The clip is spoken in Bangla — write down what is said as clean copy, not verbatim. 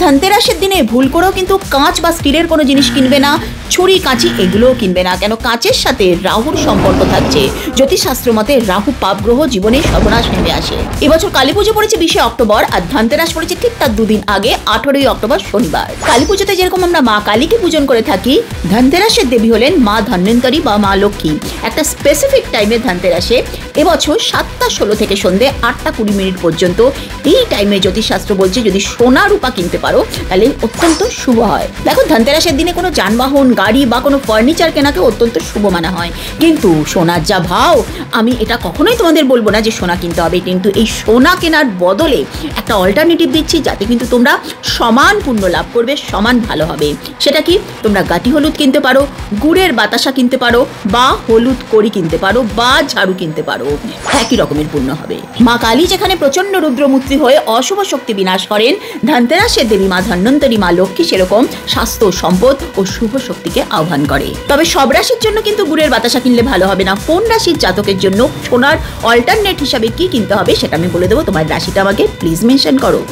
ধনতেরাসের দিনে ভুল করেও কিন্তু কাঁচ বা স্টিলের কোনো জিনিস কিনবে না, ছুরি কাঁচি এগুলোও কিনবে না, কেন কাঁচের সাথে রাহুর সম্পর্ক থাকছে। জ্যোতিষশাস্ত্র মতে রাহু পাপ গ্রহ, জীবনে সর্বনাশ নেমে আসে। এবছর কালী পুজো পড়েছে 20 অক্টোবর আর ধনতেরাস পড়েছে ঠিক তার দুদিন আগে 18 অক্টোবর শনিবার। কালী পুজোতে যেরকম আমরা মা কালীকে পূজন করে থাকি, ধনতেরাসের দেবী হলেন মা ধন্বন্তরী বা মা লক্ষ্মী। একটা স্পেসিফিক টাইমে ধনতেরাসে এবছর 7টা 16 থেকে সন্ধ্যে 8টা 20 মিনিট পর্যন্ত এই টাইমে জ্যোতিষশাস্ত্র বলছে যদি সোনা রূপা কিনতে পারো তাহলে অত্যন্ত শুভ হয়। দেখো ধনতেরাসের দিনে কোনো যানবাহন, গাড়ি বা কোনো ফার্নিচার কেনাকে অত্যন্ত শুভ মানা হয়, কিন্তু সোনার যা ভাও, আমি এটা কখনোই তোমাদের বলবো না যে সোনা কিনতে হবে, কিন্তু এই সোনা কেনার বদলে একটা অল্টারনেটিভ দিচ্ছি যাতে কিন্তু তোমরা সমান পুণ্য লাভ করবে, সমান ভালো হবে। সেটা কি, তোমরা গাটি হলুদ কিনতে পারো, গুড়ের বাতাসা কিনতে পারো, বা হলুদ কড়ি কিনতে পারো, বা ঝাড়ু কিনতে পারো, একই রকমের পুণ্য হবে। মা কালী যেখানে প্রচন্ড রুদ্রমূর্তি হয়ে অশুভ শক্তি বিনাশ করেন, ধনতেরাসের দেবী মা ধন্বন্তরী মা লক্ষ্মী সেরকম স্বাস্থ্য, সম্পদ ও শুভ শক্তিকে আহ্বান করে। তবে সব রাশির জন্য কিন্তু গুড়ের বাতাসা কিনলে ভালো হবে না। কোন রাশির জাতকের জন্য সোনার অল্টারনেট হিসাবে কি কিনতে হবে সেটা আমি বলে দেবো, তোমার রাশিটা আমাকে প্লিজ মেনশন করো।